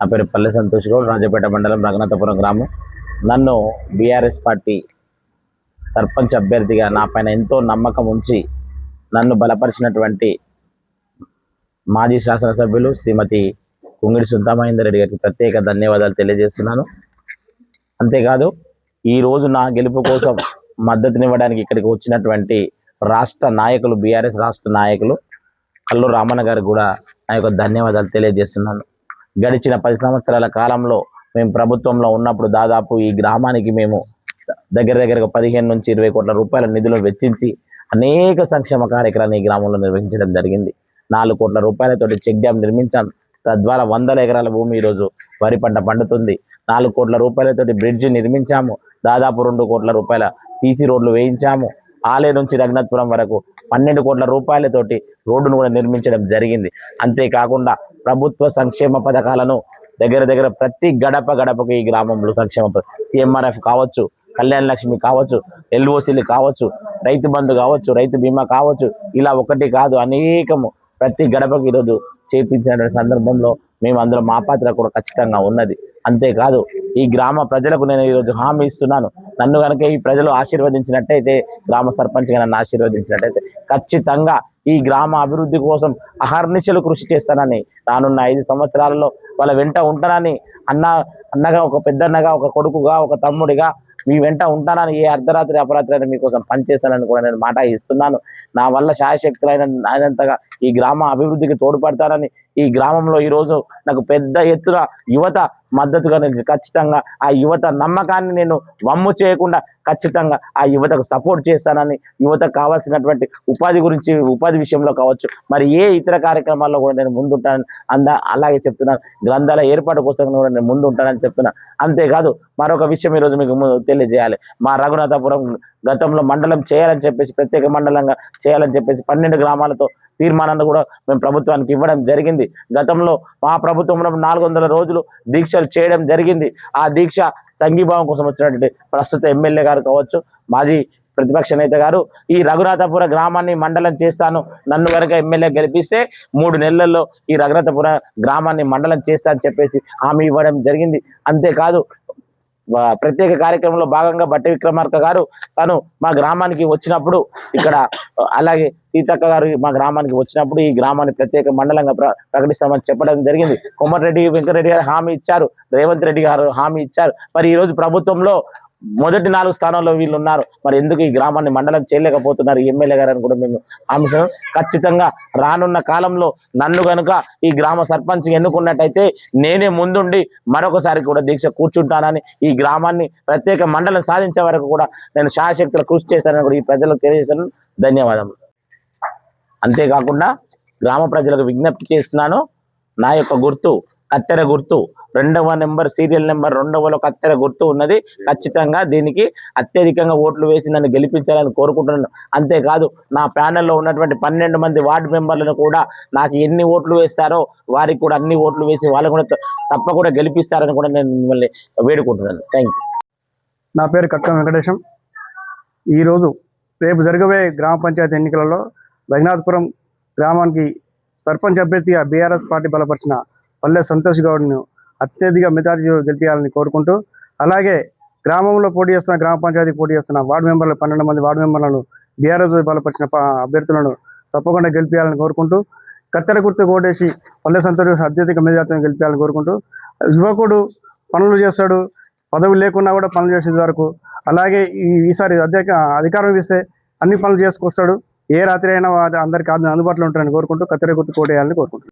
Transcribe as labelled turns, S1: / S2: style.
S1: నా పేరు పల్లె సంతోష్ గౌడ్, రాజపేట మండలం రఘునాథపురం గ్రామం. నన్ను బీఆర్ఎస్ పార్టీ సర్పంచ్ అభ్యర్థిగా నా పైన ఎంతో నమ్మకం ఉంచి నన్ను బలపరిచినటువంటి మాజీ శాసనసభ్యులు శ్రీమతి కుంగిడి సుందమహేందర్ రెడ్డి గారికి ప్రత్యేక ధన్యవాదాలు తెలియజేస్తున్నాను. అంతేకాదు ఈరోజు నా గెలుపు కోసం మద్దతునివ్వడానికి ఇక్కడికి వచ్చినటువంటి రాష్ట్ర నాయకులు, బీఆర్ఎస్ రాష్ట్ర నాయకులు కల్లూరు రామన్న గారికి కూడా నా యొక్క ధన్యవాదాలు తెలియజేస్తున్నాను. గడిచిన 10 సంవత్సరాల కాలంలో మేము ప్రభుత్వంలో ఉన్నప్పుడు దాదాపు ఈ గ్రామానికి మేము దగ్గరగా 15 నుంచి 20 కోట్ల రూపాయల నిధులు వెచ్చించి అనేక సంక్షేమ కార్యక్రమాలు ఈ గ్రామంలో నిర్వహించడం జరిగింది. 4 కోట్ల రూపాయలతోటి చెక్ డ్యామ్ నిర్మించాం. తద్వారా 100 ఎకరాల భూమి ఈరోజు వరి పంట పండుతుంది. 4 కోట్ల రూపాయలతోటి బ్రిడ్జ్ నిర్మించాము. దాదాపు 2 కోట్ల రూపాయల సీసీ రోడ్లు వేయించాము. ఆలయ నుంచి రఘునాథపురం వరకు 12 కోట్ల రూపాయలతోటి రోడ్డును కూడా నిర్మించడం జరిగింది. అంతేకాకుండా ప్రభుత్వ సంక్షేమ పథకాలను దగ్గర ప్రతి గడపకు ఈ గ్రామంలో సంక్షేమ CMRF కావచ్చు, కళ్యాణ లక్ష్మి కావచ్చు, LOCలు కావచ్చు, రైతు బంధు కావచ్చు, రైతు బీమా కావచ్చు, ఇలా ఒకటి కాదు అనేకము ప్రతి గడపకు ఈరోజు చేపించిన సందర్భంలో మేము అందులో మా పాత్ర కూడా ఖచ్చితంగా ఉన్నది. అంతేకాదు ఈ గ్రామ ప్రజలకు నేను ఈరోజు హామీ ఇస్తున్నాను. నన్ను కనుక ఈ ప్రజలు ఆశీర్వదించినట్టయితే, గ్రామ సర్పంచ్గా నన్ను ఆశీర్వదించినట్టయితే ఖచ్చితంగా ఈ గ్రామ అభివృద్ధి కోసం అహర్నిశలు కృషి చేస్తానని, రానున్న 5 సంవత్సరాలలో వాళ్ళ వెంట ఉంటానని, అన్నగా ఒక పెద్దన్నగా, ఒక కొడుకుగా, ఒక తమ్ముడిగా మీ వెంట ఉంటానని, ఏ అర్ధరాత్రి అపరాత్రి అయినా మీకోసం పనిచేస్తానని కూడా నేను మాట ఇస్తున్నాను. నా వల్ల శాయశక్తులైనంతగా ఈ గ్రామ అభివృద్ధికి తోడ్పడతానని, ఈ గ్రామంలో ఈరోజు నాకు పెద్ద ఎత్తున యువత మద్దతుగా నేను ఖచ్చితంగా ఆ యువత నమ్మకాన్ని నేను వమ్ము చేయకుండా ఖచ్చితంగా ఆ యువతకు సపోర్ట్ చేస్తానని, యువతకు కావాల్సినటువంటి ఉపాధి విషయంలో కావచ్చు, మరి ఏ ఇతర కార్యక్రమాల్లో కూడా నేను ముందుంటానని అలాగే చెప్తున్నాను. గ్రంథాల ఏర్పాటు కోసం కూడా నేను ముందుంటానని చెప్తున్నాను. అంతేకాదు మరొక విషయం ఈరోజు మీకు తెలియజేయాలి. మా రఘునాథపురం గతంలో మండలం చేయాలని చెప్పేసి, ప్రత్యేక మండలంగా చేయాలని చెప్పేసి 12 గ్రామాలతో తీర్మానాన్ని కూడా మేము ప్రభుత్వానికి ఇవ్వడం జరిగింది. గతంలో మా ప్రభుత్వంలో 400 రోజులు దీక్షలు చేయడం జరిగింది. ఆ దీక్ష సంఘీభావం కోసం వచ్చినటువంటి ప్రస్తుత ఎమ్మెల్యే గారు కావచ్చు, మాజీ ప్రతిపక్ష నేత గారు ఈ రఘునాథపుర గ్రామాన్ని మండలం చేస్తాను, నన్ను కనుక ఎమ్మెల్యే గెలిపిస్తే 3 నెలల్లో ఈ రఘునాథపుర గ్రామాన్ని మండలం చేస్తా అని చెప్పేసి హామీ ఇవ్వడం జరిగింది. అంతేకాదు ప్రత్యేక కార్యక్రమంలో భాగంగా బట్టి విక్రమార్క గారు తను మా గ్రామానికి వచ్చినప్పుడు, ఇక్కడ అలాగే సీతక్క గారు మా గ్రామానికి వచ్చినప్పుడు ఈ గ్రామాన్ని ప్రత్యేక మండలంగా ప్రకటిస్తామని చెప్పడం జరిగింది. కొమరెడ్డి వెంకరెడ్డి గారు హామీ ఇచ్చారు, రేవంత్ రెడ్డి గారు హామీ ఇచ్చారు. మరి ఈరోజు ప్రభుత్వంలో మొదటి 4 స్థానాల్లో వీళ్ళు ఉన్నారు. మరి ఎందుకు ఈ గ్రామాన్ని మండలం చేయలేకపోతున్నారు ఎమ్మెల్యే గారు అని కూడా మేము హామీ ఖచ్చితంగా రానున్న కాలంలో నన్ను కనుక ఈ గ్రామ సర్పంచ్ ఎన్నుకున్నట్టయితే నేనే ముందుండి మరొకసారి కూడా దీక్ష కూర్చుంటానని, ఈ గ్రామాన్ని ప్రత్యేక మండలం సాధించే వరకు కూడా నేను శాయశక్తులు కృషి చేశానని కూడా ఈ ప్రజలకు తెలియజేశాను. ధన్యవాదములు. అంతేకాకుండా గ్రామ ప్రజలకు విజ్ఞప్తి చేస్తున్నాను. నా యొక్క గుర్తు కత్తెర గుర్తు, 2వ నెంబర్ సీరియల్ నెంబర్ 2వలో కత్తెర గుర్తు ఉన్నది. ఖచ్చితంగా దీనికి అత్యధికంగా ఓట్లు వేసి నన్ను గెలిపించాలని కోరుకుంటున్నాను. అంతేకాదు నా ప్యానెల్లో ఉన్నటువంటి 12 మంది వార్డు మెంబర్లను కూడా నాకు ఎన్ని ఓట్లు వేస్తారో వారికి కూడా అన్ని ఓట్లు వేసి వాళ్ళు కూడా తప్పకుండా గెలిపిస్తారని కూడా నేను మిమ్మల్ని వేడుకుంటున్నాను. Thank you.
S2: నా పేరు కట్క వెంకటేశం. ఈరోజు రేపు జరగబోయే గ్రామ పంచాయతీ ఎన్నికలలో రఘునాథపురం గ్రామానికి సర్పంచ్ అభ్యర్థిగా బీఆర్ఎస్ పార్టీ బలపరిచిన పల్లె సంతోష్ గౌడ్ను అత్యధిక మెజారిటీ గెలిపించాలని కోరుకుంటూ, అలాగే గ్రామంలో గ్రామ పంచాయతీ పోటీ చేస్తున్న వార్డు మెంబర్లు 12 మంది వార్డు మెంబర్లను బీఆర్ఎస్ బలపరిచిన అభ్యర్థులను తప్పకుండా గెలిపించాలని కోరుకుంటూ, కత్తెర గుర్తు ఓటేసి పల్లె సంతోష్ అత్యధిక మెజారిటీని గెలిపించాలని కోరుకుంటూ, యువకుడు పనులు చేస్తాడు, పదవి లేకున్నా కూడా పనులు చేసేది వరకు, అలాగే ఈసారి అధికారం ఇస్తే అన్ని పనులు చేసుకొస్తాడు, ఏ రాత్రి అయినా అందరికీ అందుబాటులో ఉంటారని కోరుకుంటూ కత్తెర గుర్తు ఓటేయాలని కోరుకుంటున్నాను.